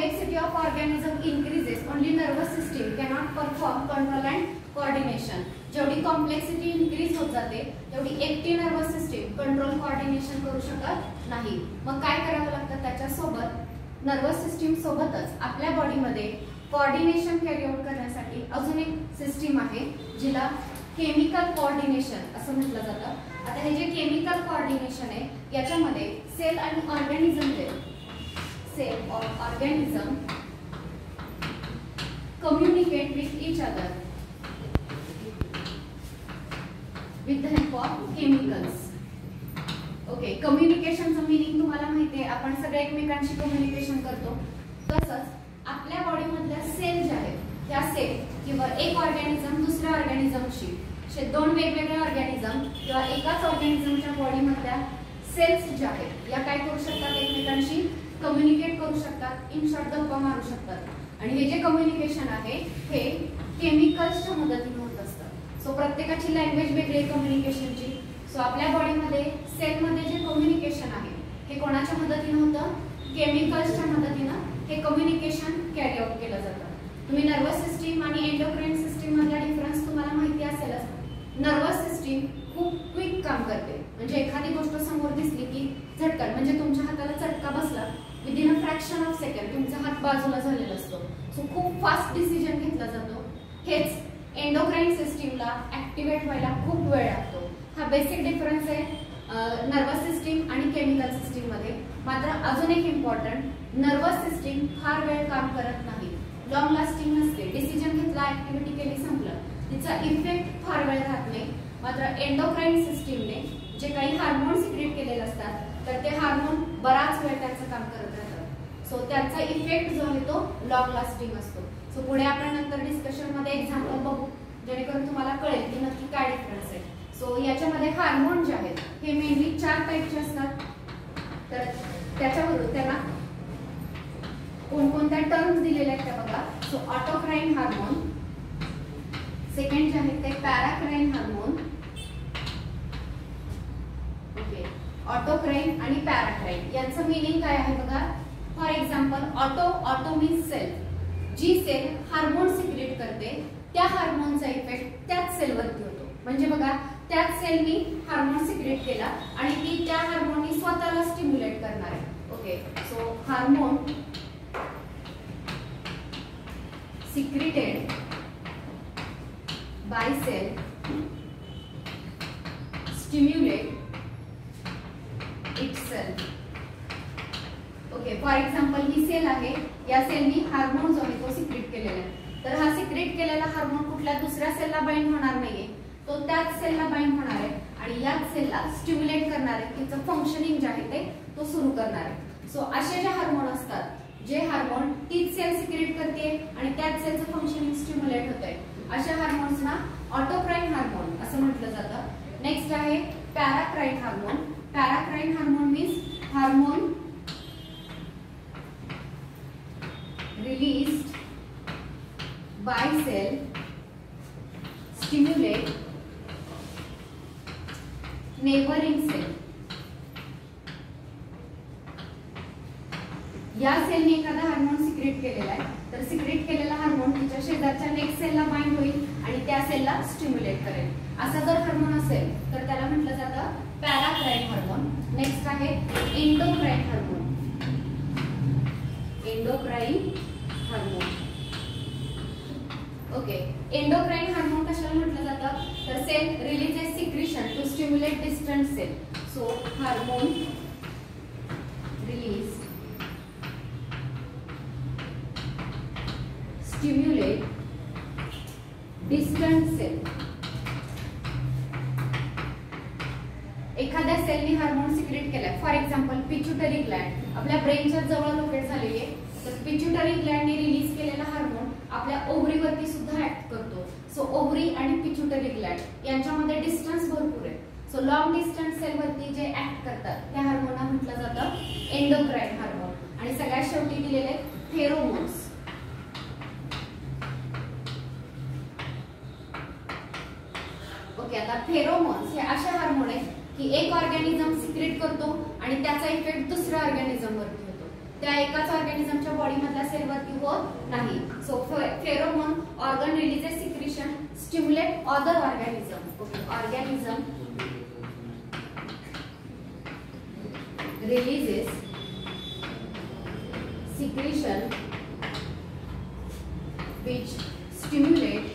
complexity of organism increases, only nervous system cannot perform control and coordination. जेवढी complexity increase होत जाते तेवढी एकटी नर्वस सिस्टीम कंट्रोल कोऑर्डिनेशन करू शकत नाही. मग काय करावं लागतं, त्याच्या सोबत नर्वस सिस्टीम सोबतच आपल्या बॉडीमध्ये कोऑर्डिनेशन कॅरी आउट करण्यासाठी अजून एक सिस्टीम आहे जिला केमिकल कोऑर्डिनेशन असं म्हटलं जातं. आता हे जे केमिकल कोऑर्डिनेशन आहे याच्यामध्ये सेल आणि organism cell or organism communicate with each other with the help of chemicals. Okay, कम्युनिकेशनचं मीनिंग तुम्हाला माहिती आहे, आपण सगळे एकमेकांशी कम्युनिकेशन करतो. तसंच आपल्या बॉडीमधल्या सेल ज्या आहेत त्या सेल किंवा एक ऑर्गॅनिझम दुसऱ्या ऑर्गॅनिझमशी, दोन वेगवेगळे ऑर्गॅनिझम किंवा एकाच ऑर्गॅनिझमच्या बॉडीमधल्या सेल्स ज्या आहेत या काय करू शकतात, एकमेकांशी कम्युनिकेट करू शकतात, इन शॉर्ट गप्पा मारू शकतात. आणि हे जे कम्युनिकेशन आहे हे केमिकल्सच्या मदतीने होत असतं. सो प्रत्येकाची लँग्वेज वेगळी आहे कम्युनिकेशनची. सो आपल्या बॉडीमध्ये सेलमध्ये जे कम्युनिकेशन आहे हे कोणाच्या मदतीने होतं, केमिकल्सच्या मदतीने हे कम्युनिकेशन कॅरी आउट केलं जातं. तुम्ही नर्वस सिस्टीम आणि एंडोक्राइन सिस्टीम मधला डिफरन्स तुम्हाला माहिती असेलच. नर्वस सिस्टीम खूप क्विक काम करते, म्हणजे एखादी गोष्ट समोर दिसली की झटकन, म्हणजे तुमच्या हाताला चटका बसला within a fraction of second तुमचा हात बाजूला झालेला असतो. सो खूप फास्ट डिसिजन घेतला जातो. हेच एंडोक्राइन सिस्टीमला ऍक्टिव्हेट व्हायला खूप वेळ लागतो. हा बेसिक डिफरन्स आहे नर्वस सिस्टीम आणि केमिकल सिस्टीम मध्ये. मात्र अजून एक इम्पॉर्टंट, नर्वस सिस्टीम फार वेळ काम करत नाही, लॉंग लास्टिंग नसते. डिसिजन घेतला, ऍक्टिव्हिटी केली, संपलं, तिचा इफेक्ट फार वेळ राहत नाही. मात्र एंडोक्राइन सिस्टीमने जे काही हार्मोन सिक्रेट केलेले असतात तर ते हार्मोन बराच वेळ त्याचं काम करत राहतात. सो त्याचा इफेक्ट जो आहे तो लॉंग लास्टिंग असतो. सो पुढे आपण नंतर डिस्कशन मध्ये एक्झाम्पल बघू जेणेकरून तुम्हाला कळेल की नक्की काय डिफरन्स आहे. सो याच्यामध्ये हार्मोन जे आहेत हे मेनली 4 टाईपचे असतात. तर त्याच्यावरून त्यांना कोणकोणत्या टर्म्स दिलेल्या आहेत त्या बघा. सो ऑटोक्राइन हार्मोन, सेकंड जे आहे ते पॅराक्राइन हार्मोन. ओके, ऑटोक्राइन आणि पॅराक्राइन यांचं मीनिंग काय आहे बघा. For example auto means cell. जी सेल हार्मोन सिक्रेट करते त्या हार्मोनचा इफेक्ट त्याच सेलवरती होतो. म्हणजे बघा, त्याच सेलनी हार्मोन सिक्रेट केला आणि ती त्या हार्मोननी स्वतःला स्टिम्युलेट करणार आहे. Okay, so hormone secreted by cell stimulate itself. Okay, for example ही सेल आहे, या सेलनी हार्मोन जो आहे तो सिक्रेट केलेला आहे. तर हा सिक्रेट केलेला हार्मोन कुठल्या दुसऱ्या सेलला बाइंड होणार नाहीये, तो त्याच सेलला बाइंड होणार आहे आणि याच सेलला स्टिम्युलेट करणार आहे, तिचं फंक्शनिंग जे आहे ते तो सुरू करणार आहे. सो असे जे हार्मोन असतात जे हार्मोन तीच सेल सिक्रेट करते आणि त्याच सेलचं फंक्शनिंग स्टिम्युलेट होतंय, अशा हार्मोन्सना ऑटोक्राइन हार्मोन असं म्हटलं जातं. नेक्स्ट आहे paracrine hormone. Paracrine hormone means hormone released by cell stimulate neighboring cell. या सेलने एखादा हार्मोन सिक्रेट केलेला आहे तर सिक्रेट केलेला हार्मोन तिच्या शेजारच्या नेक्स्ट सेलला बाइंड होईल आणि त्या सेलला स्टिम्युलेट करेल. असा जर हार्मोन असेल तर त्याला म्हटलं जातं पॅराक्राइन हार्मोन. नेक्स्ट आहे endocrine hormone. Endocrine hormone. Okay, endocrine hormone कशाला म्हटलं जातं तर cell releases secretion to stimulate distant cell. So hormone release stimulate distant cell. एखाद्या सेलनी हार्मोन सिक्रेट केलाय, फॉर एक्झाम्पल पिट्युटरी ग्लँड आपल्या ब्रेनच्या जवळ लोकेट झालेली आहे, तर पिट्युटरी ग्लँडने रिलीज केलेला हार्मोन आपल्या ओव्हरीवरती सुद्धा ऍक्ट करतो. सो ओव्हरी आणि पिट्युटरी ग्लँड यांच्यामध्ये डिस्टन्स भरपूर आहे. सो लॉंग डिस्टन्स सेलवरती जे ऍक्ट करतात त्या हार्मोनला म्हटलं जातं एंडोक्राइन हार्मोन. आणि सगळ्यात शेवटी दिलेले फेरोमोन्स. ओके, आता फेरोमोन्स हे असे हार्मोन आहेत की एक ऑर्गॅनिझम सिक्रेट करतो आणि त्याचा इफेक्ट दुसऱ्या ऑर्गॅनिझम वरती होतो. त्या एकाच ऑर्गॅनिझमच्या बॉडी मधल्या सेल वरती होत नाही. So pheromone organ releases secretion stimulate other organism. Okay, organism releases secretion which stimulate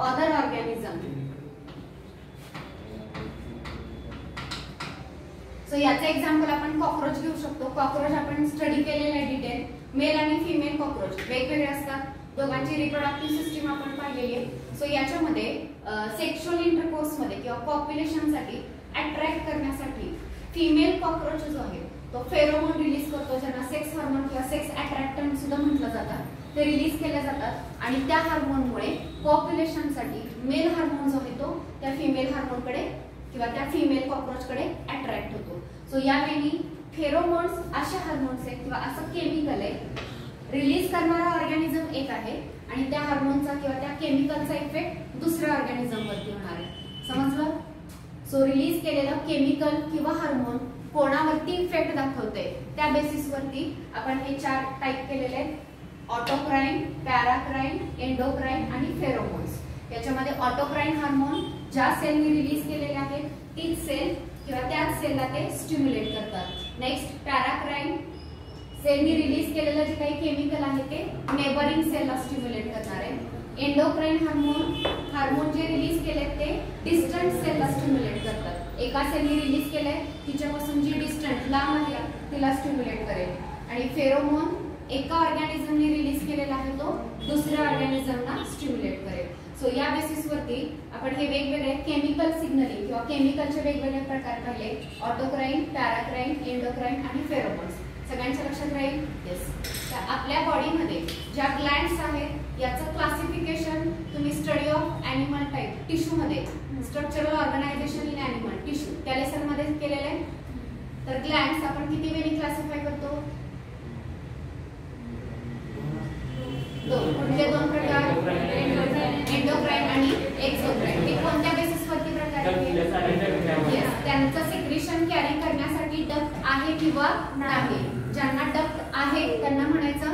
other organism. So याचे एक्झाम्पल आपण कॉकरोच घेऊ शकतो. कॉकरोच आपण स्टडी केलेला आहे डिटेल. मेल आणि फिमेल कॉकरोच वेगवेगळे असतात. दोघांची रिप्रोडक्टिव्ह सिस्टीम आपण पाहिलेली आहे. सो याच्यामध्ये सेक्शुअल इंटरकोर्स मध्ये किंवा पॉप्युलेशन साठी अट्रॅक्ट करण्यासाठी फिमेल कॉकरोच जो आहे तो फेरोमोन रिलीज करतो, ज्यांना सेक्स हार्मोन किंवा सेक्स अट्रॅक्टंट सुद्धा म्हटलं जातं. ते रिलीज केले जातात आणि त्या हार्मोनमुळे पॉप्युलेशनसाठी मेल हार्मोन जो आहे तो त्या फिमेल हार्मोनकडे किंवा त्या फिमेल कॉकरोचकडे अट्रॅक्ट होतो. सो यावेळी फेरोमोन्स असे हार्मोन्स आहेत किंवा असं केमिकल आहे, रिलीज करणारा ऑर्गॅनिझम एक आहे आणि त्या हार्मोनचा किंवा त्या केमिकलचा इफेक्ट दुसऱ्या ऑर्गॅनिझम वरती होणार आहे. समजलं? सो रिलीज केलेलं केमिकल किंवा हार्मोन कोणावरती इफेक्ट दाखवते त्या बेसिस वरती आपण हे 4 टाइप केलेले आहेत. ऑटोक्राइन, पॅराक्राइन, एंडोक्राइन आणि फेरोमोन्स. याच्यामध्ये ऑटोक्राइन हार्मोन ज्या सेलने रिलीज केलेले आहेत तीच सेल किंवा त्याच सेलला ते स्टिम्युलेट करतात. नेक्स्ट पॅराक्राइन सेलने रिलीज केलेलं जे काही केमिकल आहे ते नेबरिंग सेलला स्टिम्युलेट करणार आहे. एंडोक्राइन हार्मोन जे रिलीज केले ते डिस्टंट सेलला स्टिम्युलेट करतात. एका सेलने रिलीज केलंय तिच्यापासून जी डिस्टंट लांब आहे तिला स्टिम्युलेट करेल. आणि फेरोमोन एका ऑर्गॅनिझमने रिलीज केलेला आहे तो दुसऱ्या ऑर्गॅनिझमला स्टिम्युलेट करेल. सो या बेसिस वरती आपण हे वेगवेगळे केमिकल सिग्नलिंग किंवा केमिकलचे वेगवेगळे प्रकार पाहिले. ऑटोक्राइन, पॅराक्राइन, एंडोक्राइन आणि फेरोमोन्स. सगळ्यांच्या लक्षात राहील? येस. आपल्या बॉडीमध्ये ज्या ग्लँड्स आहेत याचं क्लासिफिकेशन तुम्ही study of animal type tissue मध्ये structural organisation in animal tissue त्या लेसन मध्ये केलेलं आहे. तर ग्लँड्स आपण किती वेळी क्लासिफाय करतो? कुठले 2 प्रकार? एंडोक्राइन आणि एक्झोक्राइन. ते कोणत्या बेसिस वरती प्रकार आहेत? त्यांचं सिक्रेशन कॅरी करण्यासाठी डक्ट आहे किंवा नाही. ज्यांना डक्ट आहे त्यांना म्हणायचं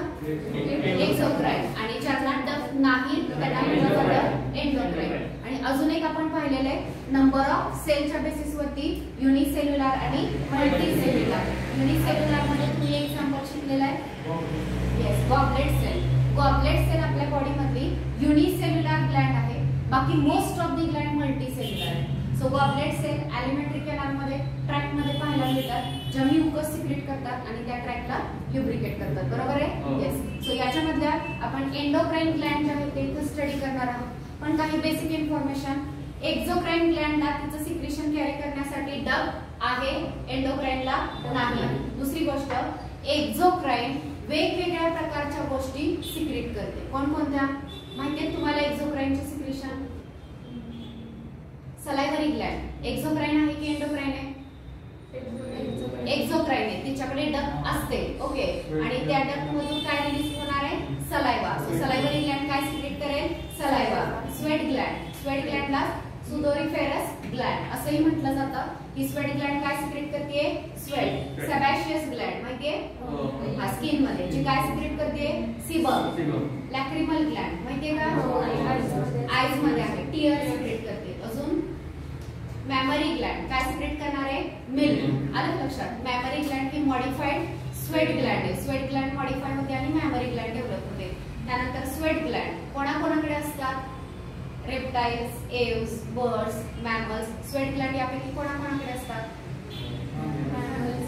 एक्झोक्राइन आणि ज्यांना डक्ट नाही त्यांना म्हटलं जातं एंडोक्राइन. आणि अजून एक आपण पाहिलेलं आहे नंबर ऑफ सेलच्या बेसिस वरती युनिसेल्युलर आणि मल्टीसेल्युलर. युनिसेल्युलर मध्ये तुम्ही एक एक्झाम्पल शिकलेला आहे. Yes, goblet cell. Goblet cell आपल्या बॉडी मधली युनिसेल्युलर ग्लँड आहे. बाकी most of the gland multicellular आहे. So goblet cell alimentary canal मध्ये ट्रॅक मध्ये पाहायला मिळतात, ज्या म्युकस सिक्रेट करतात आणि त्या ट्रॅकला ल्युब्रिकेट करतात. बरोबर आहे? येस. सो याच्यामधल्या आपण एंडोक्राइन ग्लँड जे आहे ते इथे स्टडी करणार आहोत. पण काही बेसिक इन्फॉर्मेशन. एक्झोक्राइन ग्लँडला तिचं सिक्रेशन कॅरी करण्यासाठी डक्ट आहे, एंडोक्राइनला नाही. दुसरी गोष्ट, एक्झोक्राइन वेगवेगळ्या प्रकारच्या गोष्टी सिक्रेट करते. कोणकोणत्या माहिती आहे तुम्हाला? एक्झोक्राइनचे सिक्रेशन सलायव्हरी ग्लँड. एक्झोक्राइन आहे की एंडोक्राइन आहे? एक्झोक्राइन आहे. तिच्याकडे डक्ट असते. ओके. आणि त्या डक्ट मधून काय रिलीज होणार आहे? सलायवा. सो सलायव्हरी ग्लँड काय सिक्रेट करेल? सलायवा. Sweat gland. स्वेट ग्लँडला सुडोरिफेरस ग्लँड असंही म्हटलं जातं. ही स्वेट ग्लँड काय सिक्रेट करते? स्वेट. सेबॅशियस ग्लँड माहितीये? हा, स्किन मध्ये जी काय सिक्रेट करते? सीबम. लॅक्रिमल ग्लँड माहितीये का? आईज मध्ये आहे, टीयर सिक्रेट करते. अजून मॅमरी ग्लँड काय सिक्रेट करणार आहे? मिल्क. आलं लक्षात? मॅमरी ग्लँड ही मॉडिफाईड स्वेट ग्लँड आहे. स्वेट ग्लँड मॉडिफाय होते आणि मॅमरी ग्लँड डेव्हलप होते. त्यानंतर स्वेट ग्लँड कोणाकोणाकडे असतात? Reptiles, Aves, birds, mammals. Sweat Gland यापैकी कोणाकोणाकडे असतात?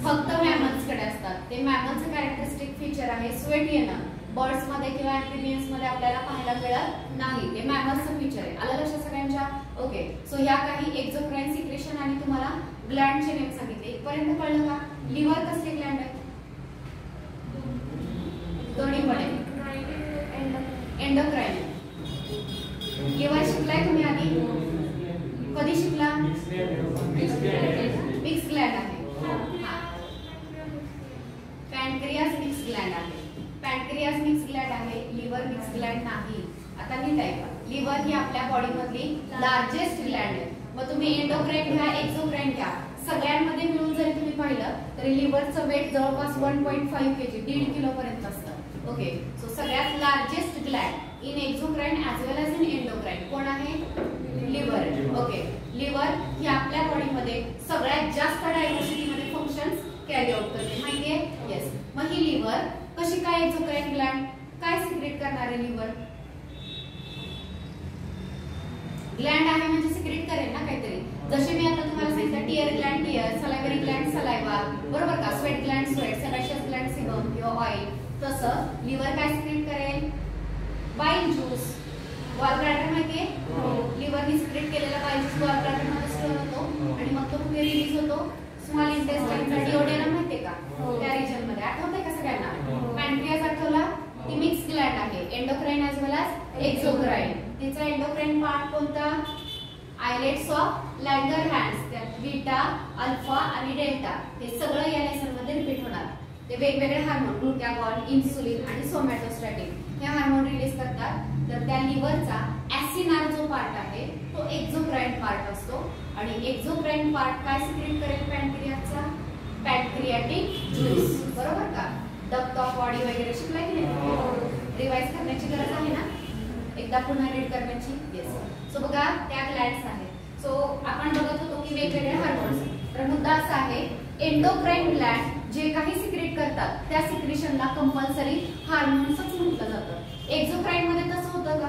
फक्त मॅमल्स कडे असतात. ते मॅमल्सचं कॅरेक्टरिस्टिक फीचर आहे स्वेट येणं. बर्ड्स मध्ये किंवा ऍम्फिबियन्स मध्ये आपल्याला पाहायला मिळत नाही. ते मॅमल्सचं फीचर आहे. आलं लक्षात सगळ्यांच्या? ओके. सो ह्या काही एक्झोक्राइन सिक्रेशन आणि तुम्हाला ग्लँडचे नेम सांगितले. इथपर्यंत कळलं का? लिव्हर कसले ग्लँड आहे? दोन्ही पण आहे. एंडोक्राइन. लिव्हर शिकलाय तुम्ही आधी? कधी शिकला? मिक्स ग्लँड आहे. पॅनक्रियास मिक्स ग्लँड आहे. पॅनक्रियास मिक्स ग्लँड आहे, लिव्हर मिक्स ग्लँड नाही. आता नीट ऐका. लिव्हर ही आपल्या बॉडी मधली लार्जेस्ट ग्लँड आहे. मग तुम्ही एंडोक्राइन घ्या, एक्झोक्राइन घ्या, सगळ्यांमध्ये मिळून जर तरी लिव्हरचं वेट जवळपास 1.5 kg 1.5 किलो पर्यंत असतं. ओके, सो सगळ्यात largest gland in exocrine as well as in endocrine कोण आहे? लिव्हर. ओके, लिव्हर ही आपल्या बॉडीमध्ये सगळ्यात जास्त डायव्हर्सिटीमध्ये फंक्शन्स कॅरी आउट करते, माहितीये? येस. मग ही लिव्हर कशी काय एक्झोक्राइन ग्लॅड काय सिक्रेट करणार आहे? लिव्हर ग्लॅंड आहे म्हणजे सिक्रेट करेल ना काहीतरी. जसे मी आता तुम्हाला सांगितलं टियर ग्लॅंड टियर, सलायव्हरी ग्लॅंड सलायवा, बरोबर का? स्वेट ग्लॅंड स्वेट, सेबॅशियस ग्लॅंड सेबम किंवा ऑइल. तसं लिव्हर काय सिक्रेट करेल? बाईल ज्यूस. गॉल ब्लॅडर माहितीये? लिव्हरने सिक्रेट केलेला बाईल ज्यूस गॉल ब्लॅडर मध्ये स्टोअर होतो आणि मग तो कुठे रिलीज होतो? स्मॉल इंटेस्टाइनचा डिओडेनम माहितीये का? त्या रिजन मध्ये. आठवतंय का सगळ्यांना? पॅनक्रियास आठवला? ती मिक्स ग्लॅंड आहे, endocrine as well as exocrine. तिचा एंडोक्राइन पार्ट कोणता? Islets of Langerhans. त्यात बीटा, अल्फा आणि डेल्टा हे सगळं या लेसन मध्ये रिपीट होणार. ते वेगवेगळे हार्मोन ग्लुकॅगॉन, इन्सुलिन आणि सोमॅटोस्टॅटिन हे हार्मोन रिलीज करतात. तर त्या लिव्हरचा ॲसिनार जो पार्ट आहे तो एक्झोक्राइन पार्ट असतो आणि एक्झोक्राइन पार्ट काय सिक्रेट करेल? पॅनक्रियाचा पॅनक्रियाटिक ज्यूस. बरोबर का? डक्ट ऑफ बॉडी वगैरे शिकलाय की नाही? रिवाइज करण्याची गरज आहे ना? एकदा पुन्हा रीड करण्याची. येस. सो बघा त्या ग्लॅंड्स आहेत. सो आपण बघत होतो की वेगवेगळे हार्मोन्स. तर मुद्दा असा आहे एंडोक्राइन ग्लॅंड जे काही सिक्रेट करतात त्या सिक्रेशनला कंपल्सरी हार्मोन्सच म्हटलं जातं. एक्झोक्राइन मध्ये तसं होतं का?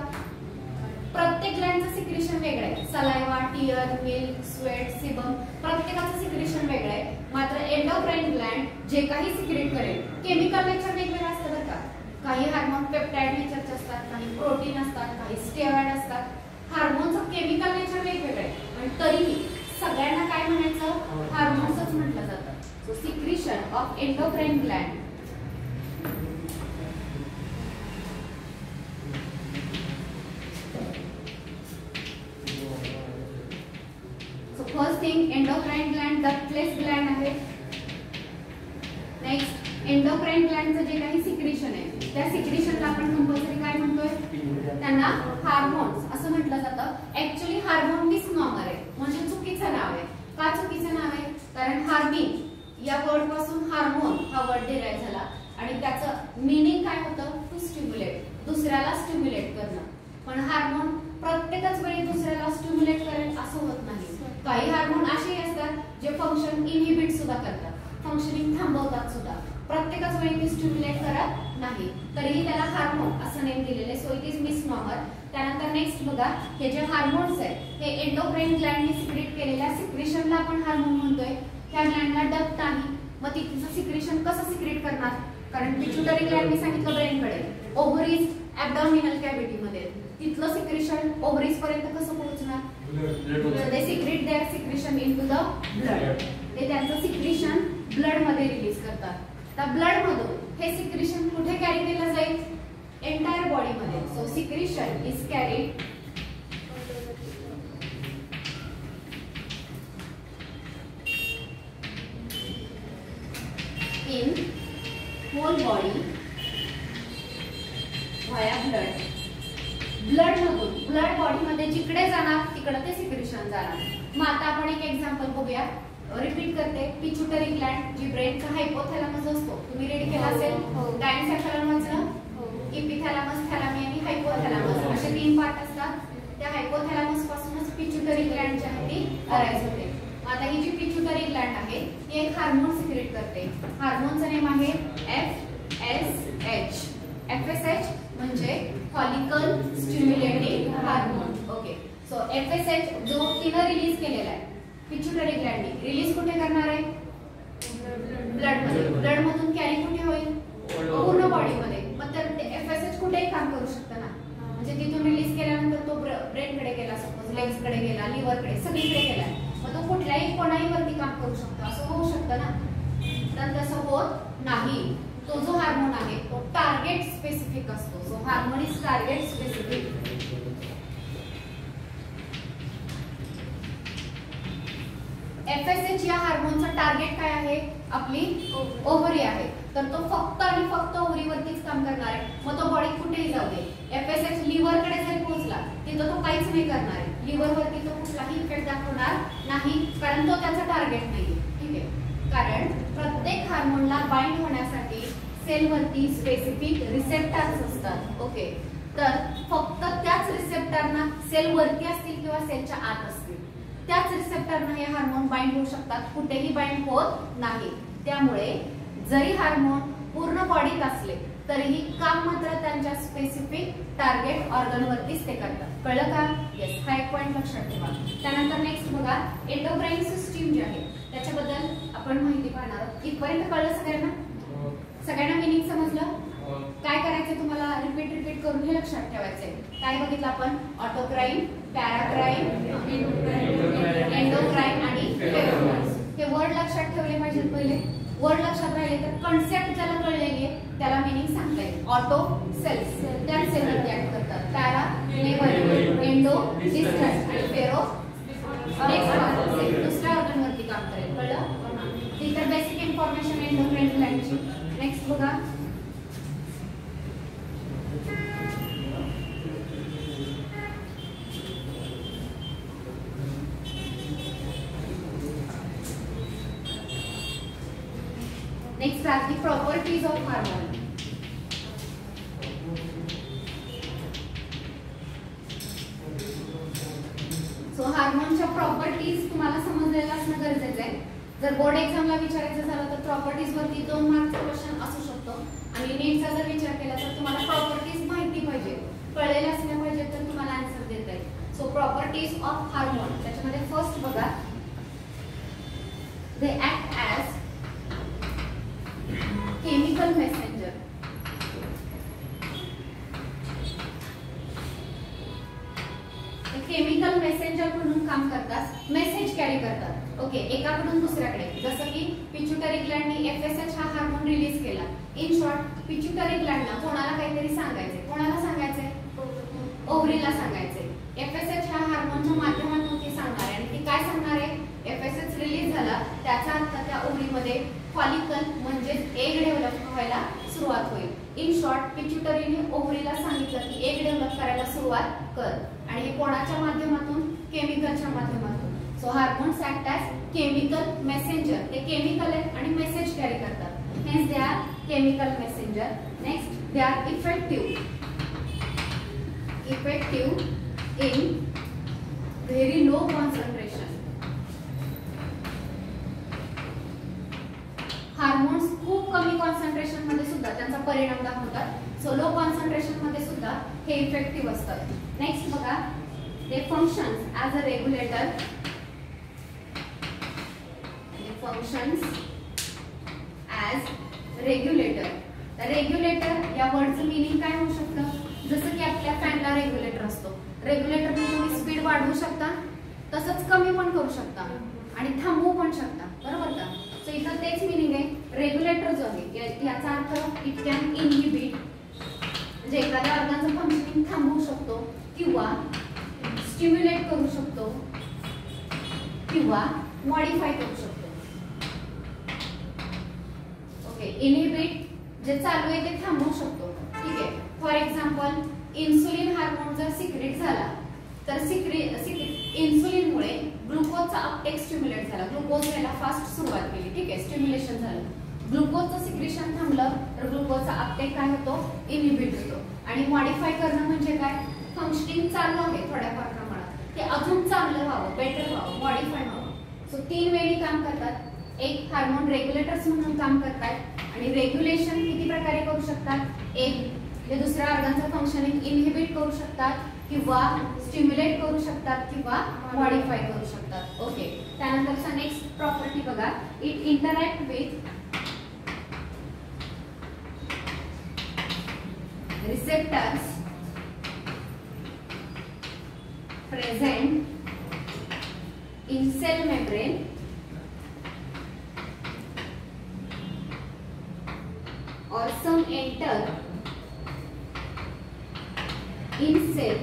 प्रत्येक ग्लॅंडचं सिक्रेशन वेगळं आहे. Saliva, tier, milk, sweat, sebum प्रत्येकाचं सिक्रेशन वेगळं आहे. मात्र एंडोक्राइन ग्लॅंड जे काही सिक्रेट करेल केमिकल नेचर वेगवेगळं असतं बरं का? काही हार्मोन पेप्टाइड नेचरचे असतात, काही प्रोटीन असतात, काही स्टेरॉइड असतात. हार्मोनचं केमिकल नेचर वेगवेगळं आहे पण तरीही सगळ्यांना काय म्हणायचं? हार्मोन्सच म्हटलं जातं. So secretion of endocrine gland. So first thing endocrine gland ductless gland आहे. नेक्स्ट एंडोक्राइन ग्लॅंडचं जे काही सिक्रेशन आहे त्या सिक्रेशनला आपण कंपल्सरी काय म्हणतोय? त्यांना हार्मोन्स असं म्हटलं जातं. ऍक्च्युअली हार्मोन मिसनॉमर आहे म्हणजे चुकीचं नाव आहे. का चुकीचं नाव आहे? कारण हार्मिंग या वर्ड पासून हार्मोन हा वर्ड डिराइव्ह झाला आणि त्याचं मीनिंग काय होतं? टू स्टिम्युलेट, दुसऱ्याला स्टिम्युलेट करणं. पण हार्मोन प्रत्येकच वेळी दुसऱ्याला स्टिम्युलेट करेल असं होत नाही. काही हार्मोन असेही असतात जे फंक्शन इनहिबिट सुद्धा करतात, फंक्शनिंग थांबवतात सुद्धा. प्रत्येकच वेळी ते स्टिम्युलेट करत नाही तरीही त्याला हार्मोन असं नेम दिलेले. So it is misnomer. त्यानंतर नेक्स्ट बघा हे जे हार्मोन्स आहेत हे एंडोक्राइन ग्लॅंडने सिक्रेट केलेल्या सिक्रेशनला आपण हार्मोन म्हणतोय. त्या ग्लॅंडला डक्ट आहे. मग तिचं सिक्रेशन कसं सिक्रेट करणार? कारण पिट्युटरी ग्लॅंड मी सांगितलं ब्रेनकडे, ओव्हरीज ॲब्डॉमिनल कॅव्हिटीमध्ये. तिथलं सिक्रेशन ओव्हरीज पर्यंत कसं पोहोचणार? They secrete their secretion into the blood. ते त्यांचं सिक्रेशन ब्लड मध्ये रिलीज करतात. त्या ब्लड मधून हे सिक्रेशन कुठे कॅरी केलं जाईल? एंटायर बॉडी मध्ये. So secretion is carried in whole body via blood. Blood मधून ब्लड बॉडी मध्ये जिकडे जाणार तिकडे ते सिक्रेशन जाणार. मग आता आपण एक एक्झाम्पल बघूया. रिपीट करते. पिट्युटरी ग्लॅंड जी ब्रेनचा हायपोथॅलॅमस असतो, तुम्ही रीड केला असेल. डायन्सेफॅलॉन, इपिथॅलॅमस, थॅलॅमी आणि हायपोथॅलॅमस असे 3 पार्ट असतात. त्या हायपोथॅलॅमस पासूनच पिट्युटरी ग्लॅंड जी आहे ती अराइज होते. आता ही जी पिट्युटरी ग्लॅंड आहे ती एक हार्मोन सिक्रेट करते. हार्मोनचं नेम आहे FSH. FSH म्हणजे follicle stimulating hormone. Okay, so FSH जो तिनं रिलीज केलेला आहे पिट्युटरी ग्लॅंडने, रिलीज कुठे करणार आहे? ब्लड मध्ये. ब्लड मधून कॅरी कुठे होईल? पूर्ण बॉडी मध्ये. मग तर FSH कुठेही काम करू शकतं ना. म्हणजे तिथून रिलीज केल्यानंतर तो ब्रेन कडे गेला, सपोज लेग्स कडे गेला, लिव्हर कडे, सगळीकडे गेला. मग तो कुठल्याही कोणाही वरती काम करू शकतो असं होऊ शकतं ना. तर तसं होत नाही. तो जो हार्मोन आहे तो टार्गेट स्पेसिफिक असतो. So hormone is target specific. FSH या हार्मोनचं टार्गेट काय आहे? आपली ओव्हरी आहे. तर तो फक्त आणि फक्त ओव्हरीवरतीच काम करणार आहे. मग तो बॉडीत कुठेही जाऊ दे. FSH लिव्हर कडे जरी पोहोचला तिथं तो काहीच नाही करणार आहे. लिव्हर वरती तो कुठलाही इफेक्ट दाखवणार नाही कारण तो त्याचा टार्गेट नाहीये. ठीक आहे. कारण प्रत्येक हार्मोनला बाइंड होण्यासाठी सेलवरती स्पेसिफिक रिसेप्टर्स असतात. ओके, तर फक्त त्याच रिसेप्टरना सेलवरती असतील किंवा सेलच्या आत असतील त्याच रिसेप्टरना हे हार्मोन बाइंड होऊ शकतात, कुठेही बाइंड होत नाही. त्यामुळे जरी हार्मोन पूर्ण बॉडीत असले तरीही काम मात्र त्यांच्या स्पेसिफिक टार्गेट ऑर्गनवरतीच ते करतात. कळलं का? येस, हा एक पॉइंट लक्षात ठेवा. त्यानंतर नेक्स्ट बघा, एंडोक्राइन सिस्टीम जी आहे त्याच्याबद्दल आपण माहिती पाहणार आहोत. इथपर्यंत कळलं सगळ्यांना? सगळ्यांना मिनिंग समजलं? काय करायचं तुम्हाला? रिपीट करून हे लक्षात ठेवायचंय. काय बघितलं आपण? ऑटोक्राइन, पॅराक्राइन, एंडोक्राइन आणि फेरोमोन्स. हे वर्ड लक्षात ठेवले पाहिजेत. पहिले वर्ड लक्षात राहिले तर कन्सेप्ट ज्याला कळलेली आहे त्याला मिनिंग सांगता येईल. ऑटो सेल्स त्या सेलवरती ऍक्ट करतात, पॅरा नेव्हर, एंडो डिस्टन्स आणि फेरो नेक्स्ट दुसऱ्या ऑर्गनवरती काम करेल. कळलं? ही तर बेसिक इन्फॉर्मेशन एंडोक्राइन ग्लँडची. नेक्स्ट बघा, next are the properties of hormone. So हार्मोनच्या प्रॉपर्टीज तुम्हाला समजलेल्या असणं गरजेचं आहे. जर बोर्ड एक्झामला विचारायचं झालं तर प्रॉपर्टीज वरती 2 मार्कचा क्वेश्चन असू शकतो आणि नीटचा जर विचार केला तर तुम्हाला प्रॉपर्टीज माहिती पाहिजे, कळलेल्या असल्या पाहिजे तर तुम्हाला आन्सर देता येईल. सो प्रॉपर्टीज ऑफ हार्मोन, त्याच्यामध्ये फर्स्ट बघा, दे act as chemical messenger. Chemical messenger म्हणून काम करतात, मेसेज कॅरी करतात. ओके, एकाकडून दुसऱ्याकडे. जसं की पिट्युटरी ग्लँडनी FSH हा हार्मोन रिलीज केला. इन शॉर्ट पिट्युटरी ग्लँडला कोणाला काहीतरी सांगायचे. कोणाला सांगायचे? ओव्हरीला सांगायचे. FSH ह्या हार्मोनच्या माध्यमातून ती सांगणार आहे आणि ती काय सांगणार आहे? FSH रिलीज झाला त्याचा अर्थ त्या ओव्हरीमध्ये फॉलिकल म्हणजे एग डेव्हलप व्हायला सुरुवात होईल. इन शॉर्ट पिट्युटरीने ओव्हरीला सांगितलं की एग डेव्हलप करायला सुरुवात कर आणि हे कोणाच्या माध्यमातून? केमिकलच्या माध्यमातून. So hormones act as chemical messenger. ते केमिकल आहेत आणि मेसेज कॅरी करतात. Hence they are chemical messenger. Next, they are effective in very low concentration. Hormones खूप कमी कॉन्सन्ट्रेशन मध्ये सुद्धा त्यांचा परिणाम दाखवतात. सो लो कॉन्सन्ट्रेशन मध्ये सुद्धा हे इफेक्टिव्ह असतात. नेक्स्ट बघा, they functions as a regulator. Functions as regulator. तर रेग्युलेटर या वर्डचं मिनिंग काय होऊ शकतं? जसं की आपल्या फॅनला रेग्युलेटर असतो. रेग्युलेटरने तुम्ही स्पीड वाढवू शकता, तसंच कमी पण करू शकता आणि थांबवू पण शकता. बरोबर का? सो इथं तेच मिनिंग आहे. रेग्युलेटर जो आहे याचा अर्थ इट कॅन इनहिबिट, म्हणजे एखाद्या ऑर्गनचं फंक्शनिंग थांबवू शकतो किंवा स्टिम्युलेट करू शकतो किंवा मॉडिफाय करू शकतो. ओके, इनहिबिट जे चालू आहे ते थांबवू शकतो. ठीक आहे. फॉर एक्झाम्पल, इन्सुलिन हार्मोन जर सिक्रेट झाला तर इन्सुलिनमुळे ग्लुकोजचा अपटेक स्टिम्युलेट झाला. ग्लुकोज घ्यायला फास्ट सुरुवात केली. ठीक आहे, स्टिम्युलेशन झालं. ग्लुकोजचं सिक्रेशन थांबलं तर ग्लुकोजचा अपटेक काय होतो? इनहिबिट होतो. आणि मॉडिफाय करणं म्हणजे काय? फंक्शनिंग चालू आहे थोड्याफार प्रमाणात, ते अजून चांगलं व्हावं, बेटर व्हावं, मॉडिफाय व्हावं. सो 3 वेळी काम करतात. एक, हार्मोन रेग्युलेटर्स म्हणून काम करतात आणि रेग्युलेशन किती प्रकारे करू शकतात? एक, ते दुसऱ्या ऑर्गनचं फंक्शनिंग इनहिबिट करू शकतात किंवा स्टिम्युलेट करू शकतात किंवा मॉडिफाय करू शकतात. ओके, त्यानंतरचा नेक्स्ट प्रॉपर्टी बघा, it interact with receptors present in cell membrane or some enter in cell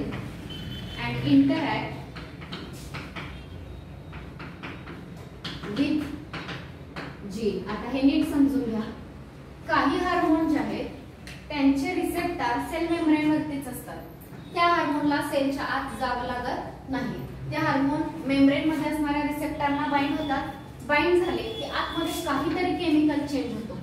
and interact with gene. आता हे नीट समजून घ्या. काही हार्मोन जे आहेत त्यांचे रिसेप्टर सेल मेम्ब्रेन वरतीच असतात. त्या हार्मोनला सेलच्या आत जावं लागत नाही. त्या हार्मोन मेम्ब्रेन मध्ये असणाऱ्या रिसेप्टरना बाइंड होतात. बाइंड झाले की आतमध्ये काहीतरी केमिकल चेंज होतो.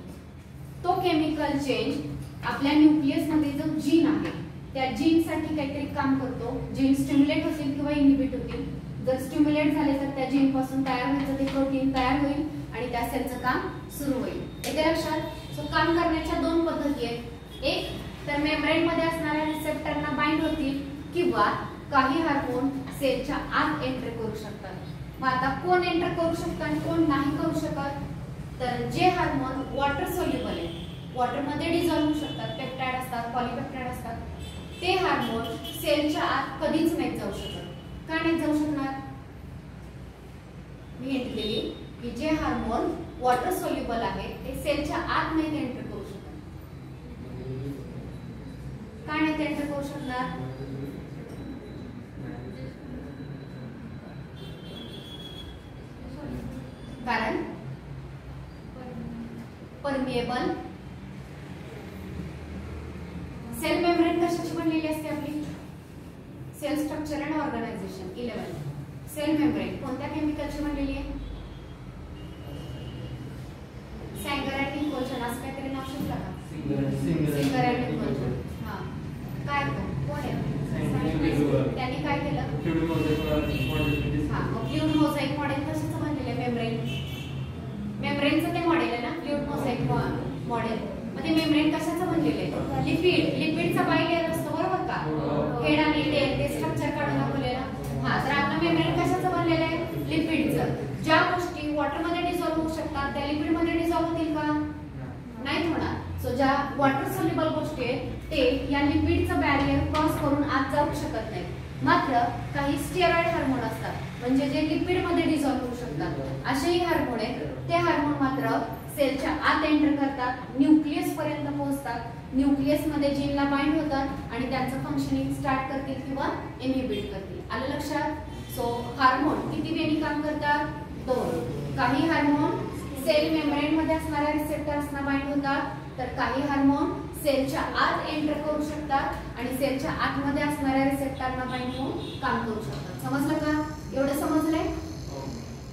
तो केमिकल चेंज आपल्या न्यूक्लियस मध्ये जो जीन आहे त्या जीन साठी काहीतरी काम करतो. जीन स्टिम्युलेट होतील किंवा इनहिबिट होतील. जर स्टिम्युलेट झाले तर त्या जीन पासून तयार व्हायचं ते प्रोटीन तयार होईल आणि त्या सेलचं काम सुरू होईल. येते लक्षात. सो काम करण्याच्या दोन पद्धती आहेत. एक तर मेम्ब्रेन मध्ये असणाऱ्या रिसेप्टरना बाइंड होतील किंवा काही हार्मोन सेलच्या आत एंटर करू शकतात. मग आता कोण एंटर करू शकतं आणि कोण नाही करू शकत, तर जे हार्मोन वॉटर सोल्युबल आहे, वॉटर मध्ये डिझॉल्व्ह होऊ शकतात, पेप्टाइड असतात, पॉलीपेप्टाइड असतात, ते हार्मोन सेलच्या आत कधीच नाही जाऊ शकत. का नाही जाऊ शकणार? मी हिंट दिली की जे हार्मोन वॉटर सोल्युबल आहे ते सेलच्या आत नाही एंटर करू शकत. का नाही एंटर करू शकणार? कारण परमिएबल सेल मेम्ब्रेन कशाची बनलेली असते आपली? Cell structure and organisation 11. Cell membrane कोणत्या केमिकलची बनलेली आहे? सॅंगर अँड निकोलसन असं काहीतरी नाव सुचलं का? Singer and Nicolson. हा काय कोण आहे? त्यांनी काय केलं? हा फ्लूइड मोझाइक मॉडेल कशाचं बनलेलं आहे? मेम्ब्रेनचं ते मॉडेल आहे ना, फ्लूइड मोझाइक मॉडेल. मग ते मेम्ब्रेन कशाचं बनलेलं आहे? लिपिडचा बायलेयर असतो बरोबर का? हेड आणि टेल ते स्ट्रक्चर काढून दाखवलेलं. हा तर आपलं मेम्ब्रेन कशाचं बनलेलं आहे? लिपिडचं. ज्या गोष्टी वॉटर मध्ये डिझॉल्व्ह होऊ शकतात त्या लिपिड मध्ये डिझॉल्व्ह होतील का? नाही होणार. सो ज्या वॉटर सोल्युबल गोष्टी आहेत ते या लिपिडचं बॅरियर क्रॉस करून आत जाऊ शकत नाही. मात्र काही स्टेरॉइड हार्मोन असतात म्हणजे जे लिपिड मध्ये डिझॉल्व्ह होऊ शकतात असेही हार्मोन आहेत. ते हार्मोन मात्र सेलच्या आत एंटर करतात, न्यूक्लियस पर्यंत पोहोचतात, न्यूक्लियस मध्ये जीनला बाइंड होतात आणि त्यांचं फंक्शनिंग स्टार्ट करतील किंवा इनहिबिट करतील. आलं लक्षात. सो हार्मोन किती वेळी काम करतात? 2. काही हार्मोन सेल मेम्ब्रेन मध्ये असणाऱ्या रिसेप्टर्सना बाइंड होतात तर काही हार्मोन सेलच्या आत एंटर करू शकतात आणि सेलच्या आतमध्ये असणाऱ्या रिसेप्टरना बाइंड होऊन काम करू शकतात. समजलं का? एवढं समजलंय?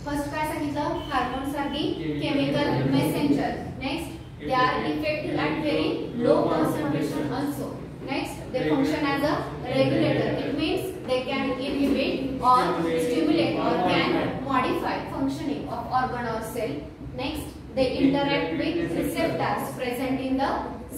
फर्स्ट काय सांगितलं? Hormones are the chemical messenger. Next they are effective at very low concentration also. Next they function as a regulator. It means they can inhibit or stimulate or can modify functioning of organ or cell. Next they interact with receptors present in the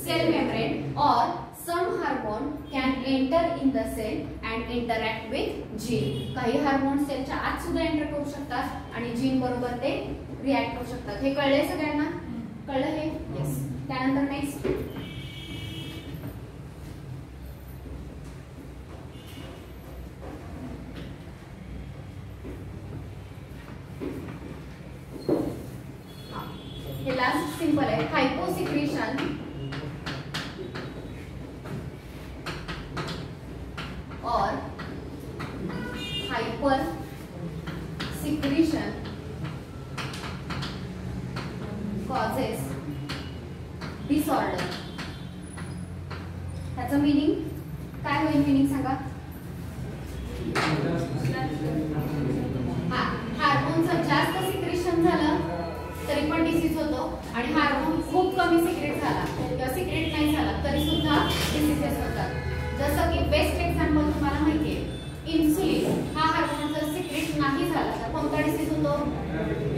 cell membrane or some hormone can enter in the cell and interact with gene. काही hormone सेलच्या आत सुद्धा enter करू शकतात आणि gene बरोबर ते react करू शकतात. हे कळलंय सगळ्यांना? कळलं हे? येस. त्यानंतर नेक्स्ट हे लास्ट सिंपल आहे. हायपोसिक्रेशन और हाइपर सिक्रेशन causes disorder. त्याचं मीनिंग काय होईल? मीनिंग सांगा. हा हार्मोनचं जास्त सिक्रेशन झालं तरी पण डिसीज होतो आणि हार्मोन खूप कमी सिक्रेट झाला किंवा सिक्रेट नाही झाला तरी सुद्धा डिसीजेस होतात. जसं की बेस्ट एक्झाम्पल तुम्हाला माहिती आहे, इन्सुलिन हा हार्मोन जर सिक्रेट नाही झाला तर कोणता डिसीज होतो?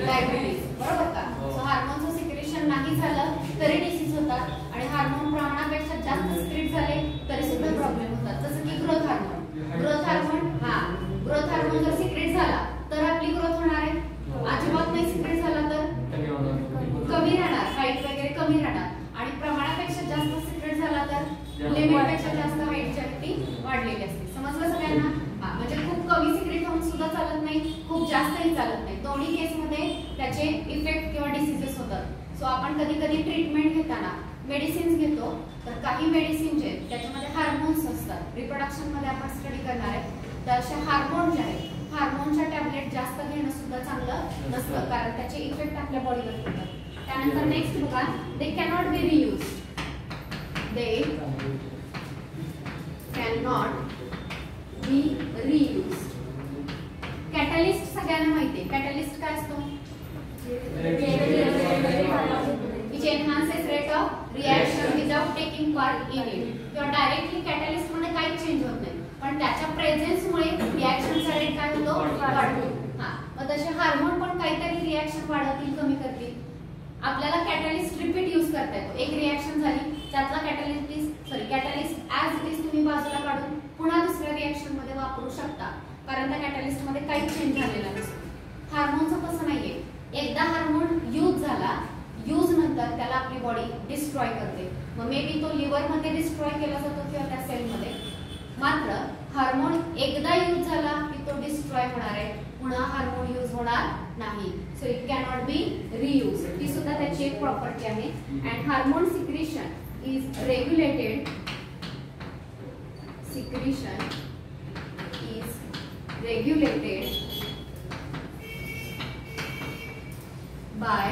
डायबिटीज. बरोबर का? सो हार्मोनचं सिक्रेशन नाही झालं तरी डिसीज होतात आणि हार्मोन प्रमाणापेक्षा जास्त सिक्रेट झाले तरी सुद्धा प्रॉब्लेम होतात. जसं की ग्रोथ हार्मोन. ग्रोथ हार्मोन जर सिक्रेट झाला तर आपली ग्रोथ होणार आहे. अजिबात नाही सिक्रेट झाला तर कमी राहणार, हाईट वगैरे कमी राहणार आणि प्रमाणापेक्षा जास्त सिक्रेट झाला तर लिमिटपेक्षा जास्त हाईटची व्यक्ती वाढलेली असते. समजलं सगळ्यांना? हा म्हणजे खूप कमी सिक्रेट होऊन सुद्धा चालत नाही, खूप जास्तही चालत नाही. दोन्ही केसमध्ये त्याचे इफेक्ट किंवा डिसीजेस होतात. सो आपण कधी कधी ट्रीटमेंट घेताना मेडिसिन्स घेतो तर काही मेडिसिन जे त्याच्यामध्ये हार्मोन्स असतात, रिप्रोडक्शन मध्ये आपण स्टडी करणार आहे तर असे हार्मोन जे आहेत हार्मोनच्या टॅबलेट जास्त घेणं सुद्धा चांगलं नसतं कारण त्याचे इफेक्ट आपल्या बॉडीवर होतात. त्यानंतर नेक्स्ट बघा, दे cannot be reuse. They cannot be reuse. Catalyst सगळ्यांना माहिती आहे. कॅटलिस्ट काय असतो? Reaction without taking part in it, किंवा डायरेक्टली कॅटलिस्ट मध्ये काहीच चेंज होत नाही, पण त्याच्या प्रेझेन्स मुळे रिॲक्शनचा रेट काय होतो, वाढतो. हा, मग तसे हार्मोन पण काहीतरी रिॲक्शन वाढवतील, कमी करतील. आपल्याला कॅटलिस्ट रिपीट यूज करता येतो. एक रिॲक्शन झाली, त्यातला कॅटलिस्ट ॲज इट इज तुम्ही बाजूला काढून पुन्हा दुसऱ्या रिॲक्शन मध्ये वापरू शकता, कारण त्या कॅटलिस्ट मध्ये काहीच चेंज झालेला नसतो. हार्मोनचं तसं नाहीये. एकदा हार्मोन यूज झाला, यूज नंतर त्याला आपली बॉडी डिस्ट्रॉय करते. मग मे बी तो लिव्हर मध्ये डिस्ट्रॉय केला जातो किंवा त्या सेल मध्ये. मात्र हार्मोन एकदा यूज झाला की तो डिस्ट्रॉय होणार आहे, पुन्हा हार्मोन यूज होणार नाही. So it cannot be reuse. ही सुद्धा त्याची एक प्रॉपर्टी आहे. And hormone secretion is regulated. Secretion is regulated by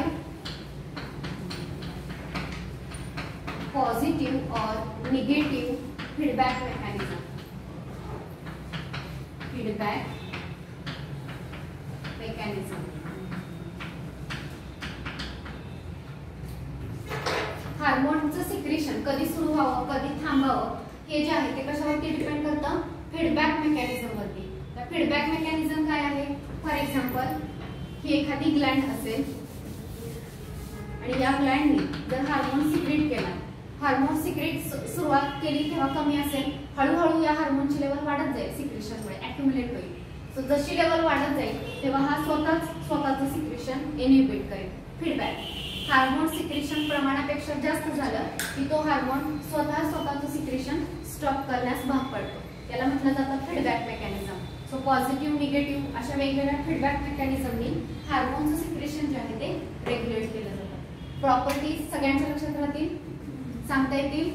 positive or negative feedback mechanism. Feedback mechanism. हार्मोनचं सिक्रेशन कधी सुरू व्हावं, कधी थांबावं, हे जे आहे ते कशावरती डिपेंड करतं, फीडबॅक मेकॅनिझम वरती. तर फीडबॅक मेकॅनिझम काय आहे? फॉर एक्झाम्पल, ही एखादी ग्लँड असेल आणि या ग्लँडने जर हार्मोन सिक्रेट केला, हार्मोन सिक्रेट सुरुवात केली तेव्हा कमी असेल, हळूहळू या हार्मोनची लेवल वाढत जाईल, सिक्रेशनमुळे ॲक्युमुलेट होईल. सो जशी लेवल वाढत जाईल तेव्हा हा स्वतःचं सिक्रेशन इनहिबिट करेल. फीडबॅक, हार्मोन सिक्रेशन प्रमाणापेक्षा जास्त झालं की तो हार्मोन स्वतःचं सिक्रेशन स्टॉप करण्यास भाग पडतो. त्याला म्हटलं जातं feedback mechanism. So positive, negative अशा वेगवेगळ्या फीडबॅक मेकॅनिझमनी हार्मोनचं सिक्रेशन जे आहे ते रेग्युलेट केलं जातं. प्रॉपर्टीज सगळ्यांच्या लक्षात राहतील, सांगता येतील?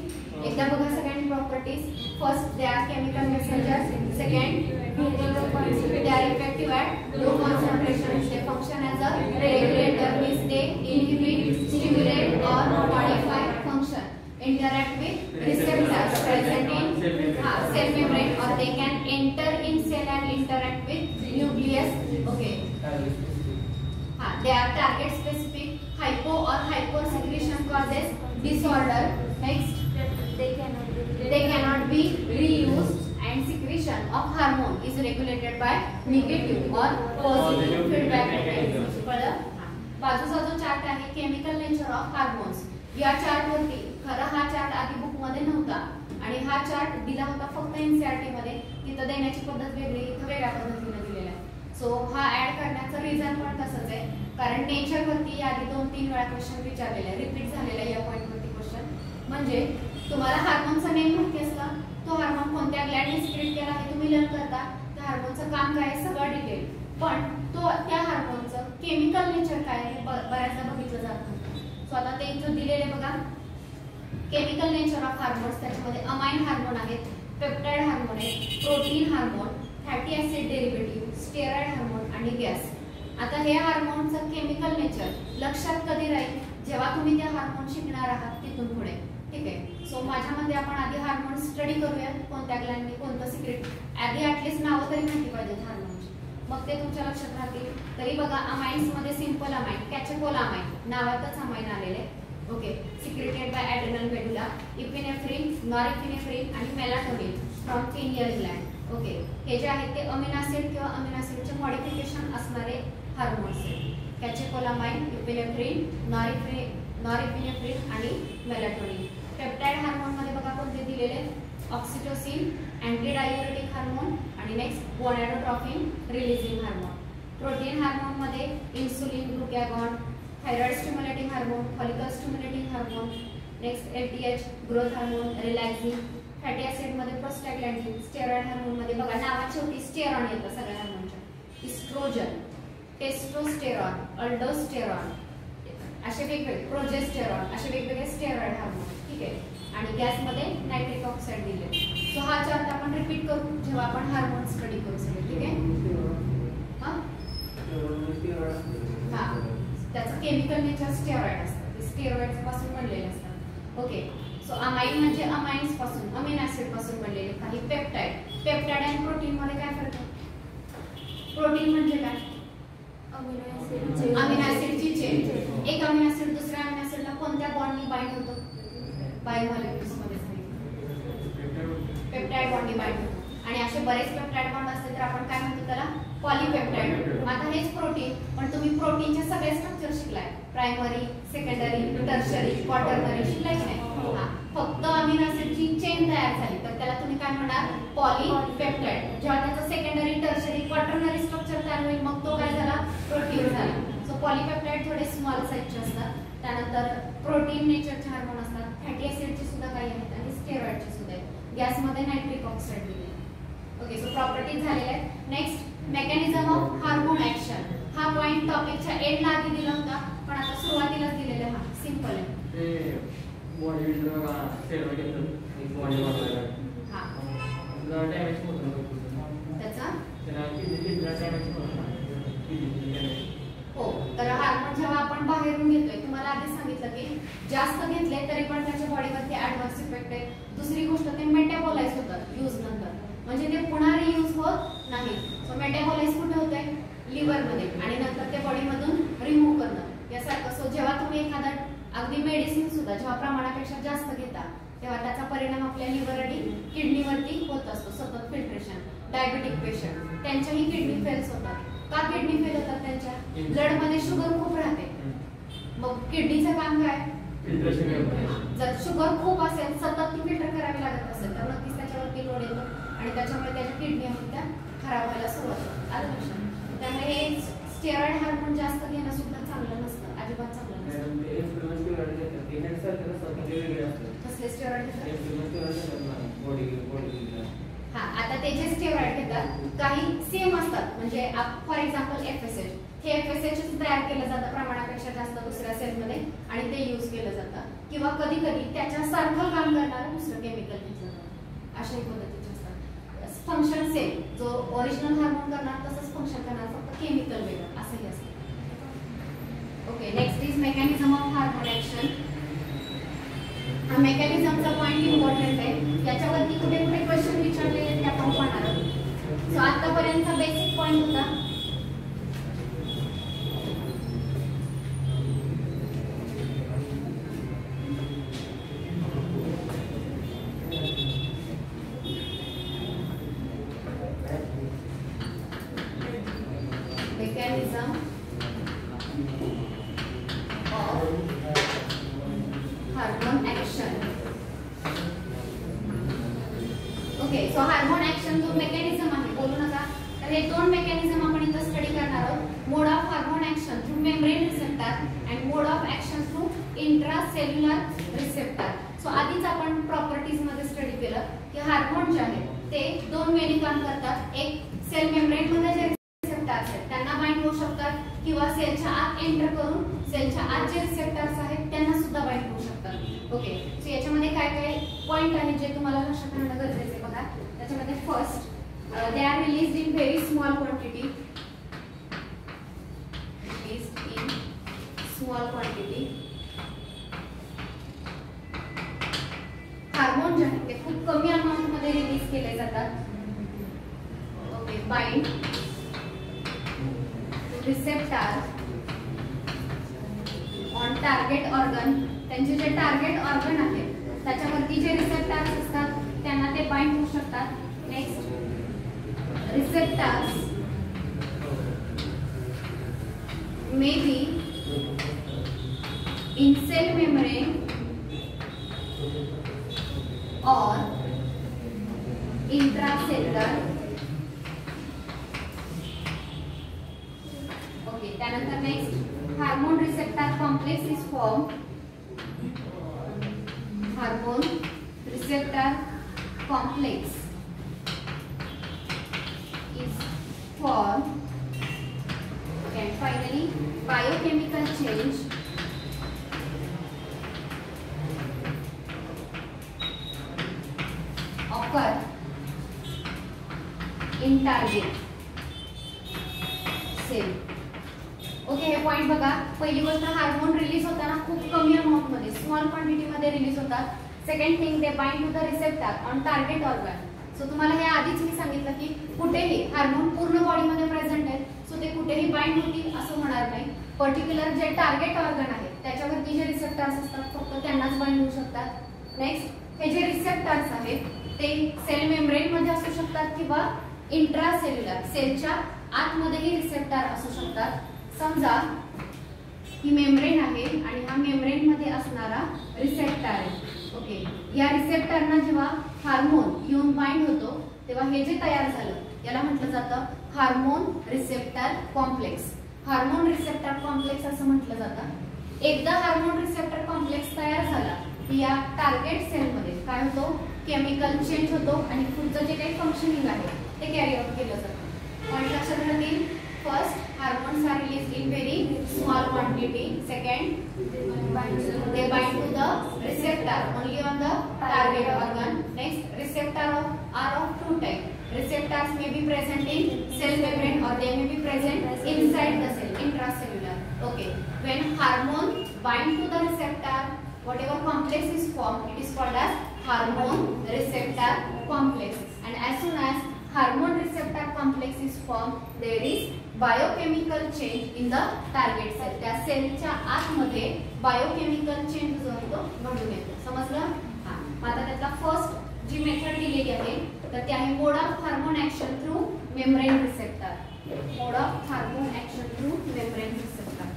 एकदा बघा सगळ्यांनी properties. First, they are chemical messengers. Second, they are effective at low concentration. They function as a regulator, means they inhibit, stimulate or modify function. Interact with receptors present in cell membrane, or they can enter in cell and interact with nucleus. Okay. They are target specific. Hypo or hyper secretion causes disorder. Next, they cannot be reused. And secretion of hormone is regulated by negative or positive feedback mechanism. बाजूचा जो chart आहे chemical nature of hormones, या chart वरती खरं हा chart आधी book मध्ये नव्हता आणि हा चार्ट दिला होता फक्त एनसीईआरटी मध्ये. तिथं देण्याची पद्धत वेगळी, इथं वेगळ्या पद्धतीने दिलेला आहे. सो हा ऍड करण्याचं रिझन पण तसंच आहे, कारण नेचर वरती आधी 2-3 वेळा क्वेश्चन विचारलेला आहे, रिपीट झालेला आहे या पॉइंट वरती क्वेश्चन. म्हणजे तुम्हाला हार्मोनचा नेम माहिती असतं, तो हार्मोन कोणत्या ग्लँडने सिक्रेट केला हे तुम्ही लर्न करता, त्या हार्मोनचं काम काय आहे सगळं डिटेल. पण त्या हार्मोनचं केमिकल नेचर काय आहे बऱ्याचदा बघितलं जात नाही. सो आता ते इथं दिलेले बघा, केमिकल नेचर ऑफ हार्मोन्स. त्याच्यामध्ये अमाइन हार्मोन आहेत, पेप्टाइड हार्मोन आहेत, protein hormone, fatty acid derivative, steroid hormone आणि गॅस. आता हे हार्मोनचं केमिकल नेचर लक्षात कधी राहील, जेव्हा तुम्ही त्या हार्मोन शिकणार आहात तिथून पुढे. ठीक आहे. सो माझ्यामध्ये आपण आधी हार्मोन स्टडी करूया, कोणत्या ग्लँडने कोणतं सिक्रेट, आधी ऍटलीस्ट नावं तरी माहिती पाहिजेत हार्मोनची, मग ते तुमच्या लक्षात राहतील. तरी बघा, अमाइन्स मध्ये सिंपल अमाइन, कॅचेकोलामाइन, नावातच अमाइन आलेले. Okay. Secreted by adrenal medulla, epinephrine, norepinephrine आणि melatonin from pineal gland. Okay. हे जे आहेत ते अमिनो ऍसिड किंवा अमिनो ऍसिडचे मॉडिफिकेशन असणारे हार्मोन्स आहेत. कॅचेकोलामाइन, इपिनेफ्रिन, नॉरएपिनेफ्रिन आणि मेलाटोनिन. पेप्टाइड हार्मोन मध्ये बघा कोणते दिलेले, ऑक्सिटोसिन, अँटी डायुरेटिक हार्मोन आणि next gonadotrophin releasing hormone. Protein hormone मध्ये insulin, glucagon, thyroid stimulating hormone, follicle stimulating hormone, next LTH growth hormone, relaxin. Fatty acid मध्ये प्रोस्टॅग्लॅंडिन. Steroid hormone मध्ये बघा नावात शेवटी स्टेरॉन येतं सगळ्या हार्मोनच्या. इस्ट्रोजन, टेस्टोस्टेरॉन, अल्डोस्टेरॉन असे वेगवेगळे, प्रोजेस्टेरॉन असे वेगवेगळे स्टेरॉइड हार्मोन. ठीक आहे. आणि गॅस मध्ये नायट्रिक ऑक्साईड दिले. सो हा चार्ट आपण रिपीट करू जेव्हा आपण हार्मोन स्टडी करू सगळे. ठीक आहे. हा, त्याचं केमिकल नेचर स्टेरॉइड असतं, ते स्टेरॉइड पासून बनलेले असतात. ओके. सो अमाइन म्हणजे अमाइन्स पासून, अमिनो ऍसिड पासून बनलेले काही पेप्टाइड आणि प्रोटीन मध्ये काय फरक आहे? प्रोटीन म्हणजे काय? अमिनो ऍसिडची चेन. एक अमिनो ऍसिड दुसऱ्या अमिनो ऍसिडला कोणत्या बॉन्डनी बाइंड होतो? बायोमॉलिक्युल्स मध्ये पेप्टाइड बॉन्ड बाइंड होतो आणि असे बरेच पेप्टाइड बॉन्ड असते तर आपण काय म्हणतो त्याला पॉलीपेप्टाइड. आता हेच प्रोटीन, पण तुम्ही प्रोटीनचे सगळे स्ट्रक्चर शिकलाय, प्रायमरी, सेकंडरी, टर्शरी, क्वाटर्नरी शिकलाय की नाही? हा, फक्त अमीनो ऍसिडची चेन तयार झाली तर त्याला तुम्ही काय म्हणणार? पॉलीपेप्टाइड. जेव्हा त्याचं सेकंडरी, टर्शरी, क्वाटर्नरी स्ट्रक्चर तयार होईल मग तो काय झाला? प्रोटीन झाला. सो पॉलीपेप्टाइड थोडे स्मॉल साईजचे असतात. त्यानंतर प्रोटीन नेचरचे हार्मोन असतात, फॅटी ऍसिडचे सुद्धा काही आहेत आणि स्टेरॉइडचे सुद्धा आहेत. गॅसमध्ये नायट्रिक ऑक्साईड दिले. ओके, सो प्रॉपर्टीज झालेल्या आहेत. Next mechanism of hormone action. हा पॉइंट टॉपिकच्या एंडला आधी दिला होता पण आता सुरुवातीलाच दिलेला. हा सिंपल आहे. ते बॉडी बिल्डर का स्टेरॉइड घेतात एक बॉडी बनवायला. हा, जरा डॅमेज होतो त्याचा त्याला किती डॅमेज होतो. हो, तर हार्मोन जेव्हा आपण बाहेरून घेतोय, तुम्हाला आधी सांगितलं की जास्त घेतले तरी पण त्याच्या बॉडीवरती ऍडव्हर्स इफेक्ट आहे. दुसरी गोष्ट ते मेटाबोलाइज होतात यूज नंतर, म्हणजे ते पुन्हा रियूज होत नाही. सो मेटाबोलाइज कुठे होते? लिव्हर मध्ये, आणि नंतर ते बॉडीमधून रिमूव्ह करणं यासारखं. सो जेव्हा तुम्ही एखादा अगदी मेडिसिन सुद्धा जेव्हा प्रमाणापेक्षा जास्त घेता तेव्हा त्याचा परिणाम आपल्या लिव्हर आणि किडनीवरती होत असतो. सतत फिल्ट्रेशन, डायबेटिक पेशंट त्यांच्याही किडनी फेल्स होतात. का किडनी फेल होतात? त्यांच्या ब्लड मध्ये शुगर खूप राहते. मग किडनीचं काम काय? फिल्ट्रेशन. जर शुगर खूप असेल, सतत ती फिल्टर करावी लागत असेल तर नक्कीच त्याच्यावरती लोड येतो आणि त्याच्यामुळे त्याच्या किडनी त्या खराब व्हायला सुरुवात होते. आलं लक्षात? त्यामुळे हे स्टेरॉइड हार्मोन जास्त घेणं सुद्धा चांगलं नसतं, अजिबात चांगलं नसतं. कसले स्टेरॉइड घेतात? हा, आता ते जे स्टेरॉइड घेतात काही सेम असतात, म्हणजे फॉर एक्झाम्पल FSH, हे FSH तयार केलं जातं प्रमाणापेक्षा जास्त दुसऱ्या सेलमध्ये आणि ते यूज केलं जातं. किंवा कधी कधी त्याच्यासारखं काम करणारं दुसरं केमिकल घेतलं जातं. अशाही पद्धतीचे असतात. फंक्शन सेम, जो ओरिजिनल हार्मोन करणार तसंच फंक्शन करणार, फक्त केमिकल वेगळं असंही असतं. Okay, next is mechanism of hormone action. हा मेकॅनिझमचा पॉइंट इम्पॉर्टंट आहे. याच्यावरती कुठे कुठे क्वेश्चन विचारलेले ते आपण पाहणार आहोत. सो आतापर्यंतचा बेसिक पॉइंट होता mechanism hormone action. Okay, so hormone action जो मेकॅनिझम आहे, बोलू नका, तर हे दोन मेकॅनिझम आपण इथं स्टडी करणार आहोत. Mode of hormone action through membrane receptor and mode of action through intracellular receptor. So आधीच आपण प्रॉपर्टीज मध्ये स्टडी केलं की हार्मोन जे आहे ते दोन वेळी काम करतात. एक सेल मेम्ब्रेन मध्ये जे रिसेप्टर आहेत त्यांना बाइंड होऊ शकतात किंवा सेलच्या आत एंटर करून सेलच्या आत जे रिसेप्टर्स आहेत त्यांना सुद्धा बाइंड होऊ शकतात. ओके, सो याच्यामध्ये काय काय पॉइंट आहेत जे तुम्हाला लक्षात ठेवणं गरजेचं आहे. बघा, त्याच्यामध्ये first, they R released in very small quantity. Hormone जे आहेत ते खूप कमी अमाउंट मध्ये रिलीज केले जातात. Okay, bind receptor on target organ. त्यांचे जे टार्गेट ऑर्गन आहे त्याच्यावरती जे रिसेप्टर्स असतात त्यांना ते बाइंड होऊ शकतात. Next, receptors may be in cell membrane or intracellular. Okay, त्यानंतर next, hormone receptor complex is form. हार्मोन रिसेप्टर कॉम्प्लेक्स is formed. And finally, biochemical change occur in target cell. Okay, हे पॉइंट बघा. पहिली गोष्ट, हार्मोन रिलीज होताना खूप कमी अमाउंट मध्ये, स्मॉल क्वांटिटी मध्ये रिलीज होतात. Second thing, they bind to the receptor on target organ. So तुम्हाला हे आधीच मी सांगितलं की कुठेही हार्मोन पूर्ण बॉडीमध्ये प्रेझेंट आहे, सो ते कुठेही बाइंड होतील असं होणार नाही. पर्टिक्युलर जे टार्गेट ऑर्गन आहे त्याच्यावरती जे रिसेप्टर्स असतात फक्त त्यांनाच बाइंड होऊ शकतात. नेक्स्ट हे जे रिसेप्टर्स आहेत ते सेल मेम्ब्रेन मध्ये असू शकतात किंवा इंट्रासेल्युलर सेलच्या आतमध्येही रिसेप्टर असू शकतात. समजा ही मेम्ब्रेन आहे आणि हा मेम्ब्रेन मध्ये असणारा रिसेप्टर आहे. ओके, या रिसेप्टरना जेव्हा हार्मोन येऊन बाइंड होतो तेव्हा हे जे तयार झालं याला म्हटलं जातं hormone receptor complex. Hormone receptor complex असं म्हटलं जातं. एकदा हार्मोन रिसेप्टर कॉम्प्लेक्स तयार झाला की या टार्गेट सेल मध्ये काय होतो, केमिकल चेंज होतो आणि पुढचं जे काही फंक्शनिंग आहे ते कॅरी आउट केलं जातं. पॉइंट लक्षात राहतील. First, hormones are released in very small quantity. Second, they bind to the receptor only on the target organ. Next, receptor are of two types. Receptors may be present in cell membrane or they may be present inside the cell, intracellular. Okay, when hormone bind to the receptor, whatever complex is formed, it is called as hormone receptor complex. And as soon as hormone receptor complex is formed, there is biochemical change in the target cell. त्या सेलच्या आतमध्ये biochemical change जो आहे तो घडून येतो. समजलं? हां, आता त्यातला फर्स्ट जी मेथड दिलेली आहे तर ती आहे mode of hormone action through membrane receptor. Mode of hormone action through membrane receptor.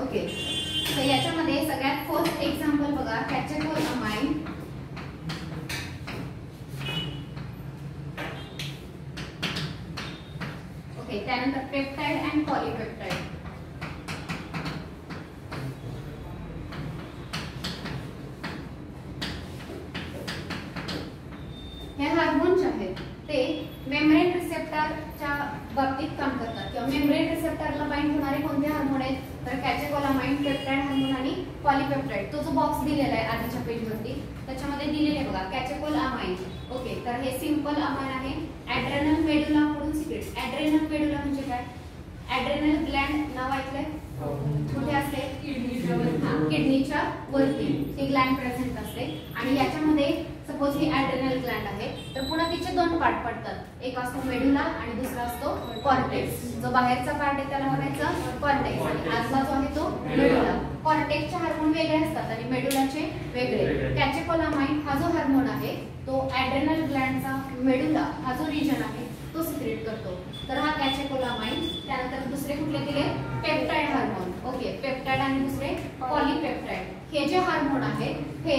Okay, तर याच्यामध्ये सगळ्यात फर्स्ट एक्झाम्पल बघा, कॅचेकोलामाइन. ओके, त्यानंतर पेप्टाइड अँड पॉलीपेप्टाइड. हे हार्मोन्स आहेत ते मेम्ब्रेन रिसेप्टरच्या बाबतीत काम करतात किंवा मेम्ब्रेन रिसेप्टरला बाइंड होणारे कोणते हार्मोन आहेत तर कॅचेकोलामाइन, पेप्टाइड हार्मोन आणि पॉलीपेप्टाइड. तो जो बॉक्स दिलेला आहे आधीच्या पेजवरती त्याच्यामध्ये दिलेले बघा कॅचेकोलामाइन. ओके, तर हे सिंपल अमाइन आहे. ॲड्रेनल मेडुला कडून सिक्रेट. ॲड्रेनल मेडुला म्हणजे काय? ॲड्रेनल ग्लँड नाव ऐकलंय? कुठे असते? किडनीच्या वरती ही ग्लँड प्रेझेंट असते आणि याच्यामध्ये सपोज ही ॲड्रेनल ग्लँड आहे तर पुन्हा तिचे दोन पार्ट पडतात. एक असतो मेडुला आणि दुसरा असतो कॉर्टेक्स. जो बाहेरचा पार्ट आहे त्याला म्हणायचं कॉर्टेक्स आणि आतला जो आहे तो मेडुला. कॉर्टेक्सचे हार्मोन वेगळे असतात आणि मेडुलाचे वेगळे. कॅचेकोलामाइन हा जो हार्मोन आहे तो ॲड्रेनल ग्लँडचा मेडुला हा जो रिजन आहे तो सिक्रेट करतो. तर हा कॅचेकोलामाइन. त्यानंतर दुसरे कुठले दिले? Peptide hormone. ओके, पेप्टाइड आणि दुसरे पॉलीपेप्टाइड. हे जे हार्मोन आहेत हे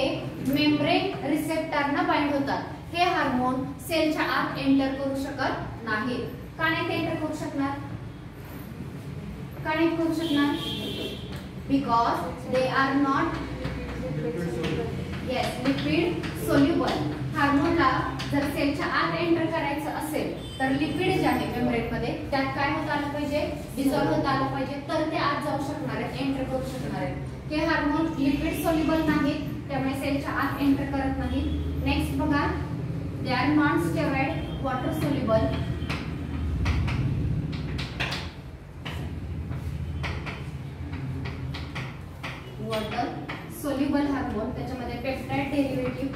मेम्ब्रेन रिसेप्टरना बाइंड होतात. हे हार्मोन सेलच्या आत एंटर करू शकत नाहीत. का नाही एंटर करू शकणार? का नाही करू शकणार? Because they are not lipid soluble. हार्मोनला जर सेलच्या आत एंटर करायचं असेल तर लिपिड जे आहे मेम्ब्रेन मध्ये त्यात काय होत आलं पाहिजे? डिझॉल्व्ह होत आलं पाहिजे तर ते आत जाऊ शकणार आहेत, एंटर करू शकणार आहेत. हे हार्मोन लिपिड सोल्युबल नाहीत त्यामुळे सेलच्या आत एंटर करत नाहीत. नेक्स्ट बघा, they are non steroid water soluble. Water soluble hormone. त्याच्यामध्ये peptide derivative,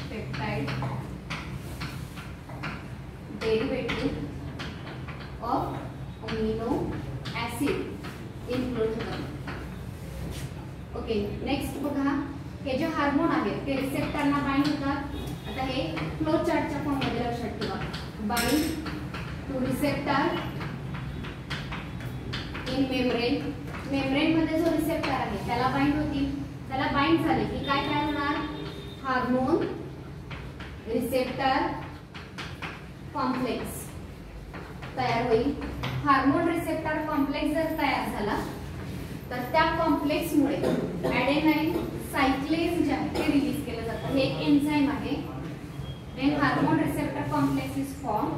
peptide derivative of amino acid include होतात. ओके, नेक्स्ट बघा, हे जे हार्मोन आहेत ते रिसेप्टरना बाइंड होतात. आता हे फ्लो चार्टच्या फॉर्म मध्ये लक्षात ठेवा. Bind two receptor in membrane. Membrane मध्ये जो रिसेप्टर आहे त्याला बाइंड होतील. त्याला बाइंड झाले की काय काय होणार? हार्मोन रिसेप्टर कॉम्प्लेक्स तयार होईल. हार्मोन रिसेप्टर कॉम्प्लेक्स जर तयार झाला तर त्या कॉम्प्लेक्स मुळे ॲडेनाइन सायक्लेज जे आहे ते रिलीज केलं जातं. हे एक एन्झाइम आहे. When hormone receptor complex is formed,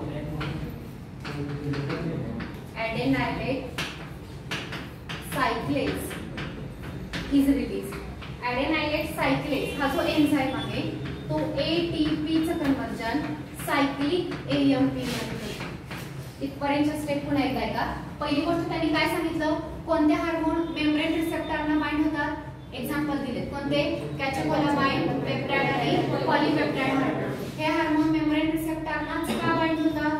adenylate cyclase is released. Adenylate cyclase हा जो एन्झाइम आहे तो ATP चं कन्वर्जन सायक्लिक AMP मध्ये होतं. इथपर्यंतच्या स्टेप पुन्हा एकदा ऐका. पहिली गोष्ट त्यांनी काय सांगितलं, कोणते हार्मोन मेम्ब्रेन रिसेप्टरना बाइंड होतात. एक्झाम्पल दिले कोणते, कॅटेकोलामाइन, पेप्टाइड आणि पॉलीपेप्टाइड हार्मोन. हे हार्मोन मेम्ब्रेन रिसेप्टरनाच का बाइंड होतात,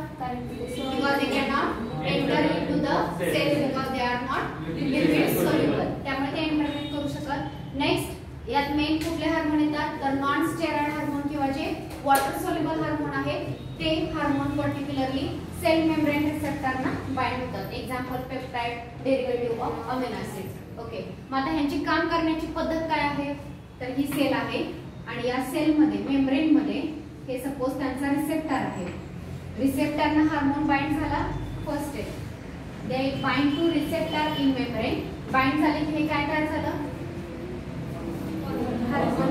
because they can not enter into the cell because they are not lipid soluble, त्यामुळे ते एंटर नाही करू शकत. नेक्स्ट यात मेन कुठले हार्मोन येतात, तर नॉन स्टेरॉइड हार्मोन किंवा जे वॉटर सोल्युबल हार्मोन आहेत ते हार्मोन पर्टिक्युलरली सेल मेम्ब्रेन रिसेप्टरना बाइंड होतात. Example peptide derivative of amino acid. Okay, मग आता ह्यांची काम करण्याची पद्धत काय आहे, तर ही सेल आहे आणि या सेल मध्ये मेम्ब्रेन मध्ये हे सपोज त्यांचा रिसेप्टर आहे. रिसेप्टरना हार्मोन बाइंड झाला, first step they bind two receptor in membrane. Bind झाले की हे काय तयार झालं, हार्मोन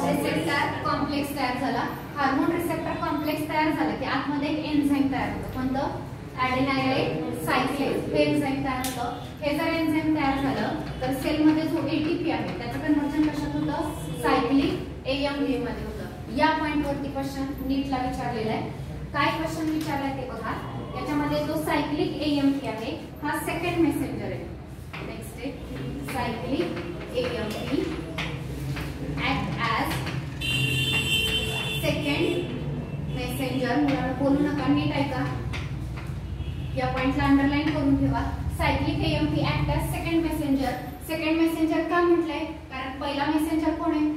रिसेप्टर कॉम्प्लेक्स तयार झाला. हार्मोन रिसेप्टर कॉम्प्लेक्स तयार झालं की आतमध्ये एक एन्झाईम तयार होतं, कोणतं, ॲडेनायलेट सायक्लेज. हे एन्झाईम तयार होतं. हे जर एन्झाईम तयार झालं तर सेलमध्ये जो ATP आहे त्याचं कन्वर्जन कशात होतं, सायक्लिक AMP मध्ये होतं. या पॉइंट वरती क्वेश्चन नीटला विचारलेला आहे. काय क्वेश्चन विचारलाय ते बघा. याच्यामध्ये जो सायक्लिक AMP आहे हा सेकंड मेसेंजर आहे. नेक्स्ट आहे cyclic AMP act as second messenger. मुलांना बोलू नका, नीट ऐका, या पॉइंटला अंडरलाईन करून ठेवा. Cyclic AMP act as second messenger. Second messenger का म्हटलंय, कारण पहिला मेसेंजर कोण आहे,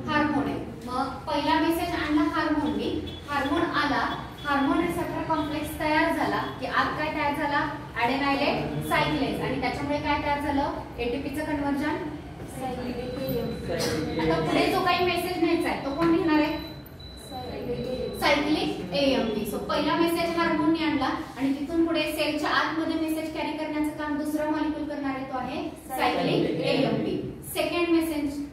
हार्मोन आहे. मग पहिला मेसेज आणला हार्मोननी, हार्मोन आला, हार्मोन रिसेप्टर कॉम्प्लेक्स तयार झाला की आत काय तयार झाला, ॲडेनायलेट सायक्लेज, आणि त्याच्यामुळे काय तयार झालं, ATPचं कन्वर्जन. आता पुढे जो काही मेसेज न्यायचा आहे तो कोण लिहिणार आहे, सायक्लिक AMP. सो पहिला मेसेज हार्मोनने आणला आणि तिथून पुढे सेलच्या आतमध्ये मेसेज कॅरी करण्याचं काम दुसरा मॉलिक्यूल करणार आहे, तो आहे सायक्लिक AMP. सेकंड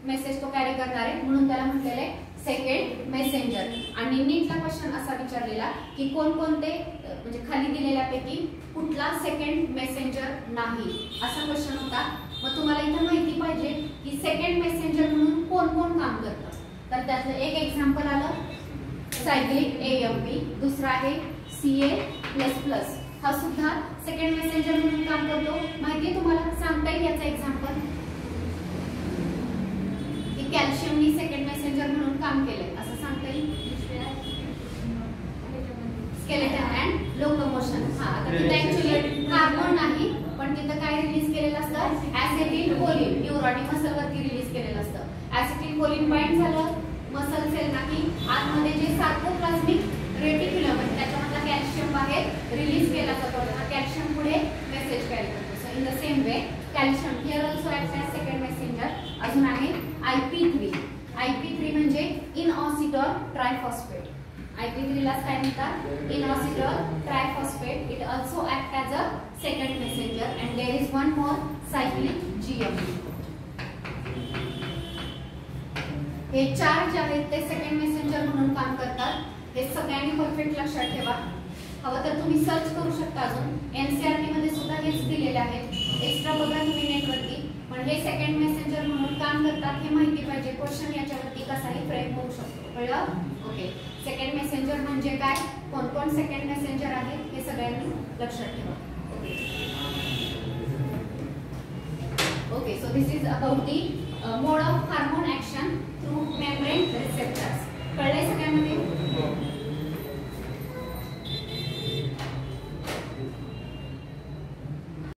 मेसेज तो कॅरी करणार आहे, म्हणून त्याला म्हटलेलं आहे सेकंड मेसेंजर. आणि नीटला क्वेश्चन असा विचारलेला की कोणकोणते, म्हणजे खाली दिलेल्यापैकी कुठला सेकंड मेसेंजर नाही, असा क्वेश्चन होता. मग तुम्हाला इथं माहिती पाहिजे की सेकंड मेसेंजर म्हणून कोण कोण काम करतं. तर त्यातलं एक एक्झाम्पल आलं सायक्लिक AMP. दुसरा आहे Ca++. हा सुद्धा सेकंड मेसेंजर म्हणून काम करतो. माहितीये तुम्हाला, सांगता येईल याचं एक्झाम्पल की कॅल्शियमनी सेकंड मेसेंजर म्हणून काम केलंय, असं सांगता येईल. Skeleton and locomotion. हा, आता तिथे ऍक्च्युअली हार्मोन नाही, पण तिथं काय रिलीज केलेलं असतं, ऍसिटिल कोलिन. न्यूरॉटिक मसल वरती रिलीज केलेलं असतं. ऍसिटिल कोलिन बाइंड झालं मसल सेल ना की आतमध्ये जे सार्कोप्लाझ्मिक रेटिक्युलम आहे त्याच्यामधला कॅल्शियम बाहेर रिलीज केला जातो. हा कॅल्शियम पुढे मेसेज कॅरी करतो. So in the same way calcium here also act as second messenger. अजून आहे IP3. IP3 म्हणजे इनऑसिटॉल ट्रायफॉस्फेट. IP3 ला काय म्हणतात, inositol triphosphate. It also act as a second messenger. And there is one more, cyclic GMP. हे चार जे आहेत ते सेकंड मेसेंजर म्हणून काम करतात. हे सगळ्यांनी परफेक्ट लक्षात ठेवा. हवं तर तुम्ही सर्च करू शकता, अजून NCERT मध्ये सुद्धा हेच दिलेले आहेत. एक्स्ट्रा बघा तुम्ही नेटवरती. पण हे सेकंड मेसेंजर म्हणून काम करतात हे माहिती पाहिजे. क्वेश्चन याच्यावरती कसाही फ्रेम होऊ शकतो, कळलं? ओके, सेकंड मेसेंजर म्हणजे काय, कोण कोण सेकंड मेसेंजर आहेत हे सगळ्यांनी लक्षात ठेवा. Okay, so this is about the mode of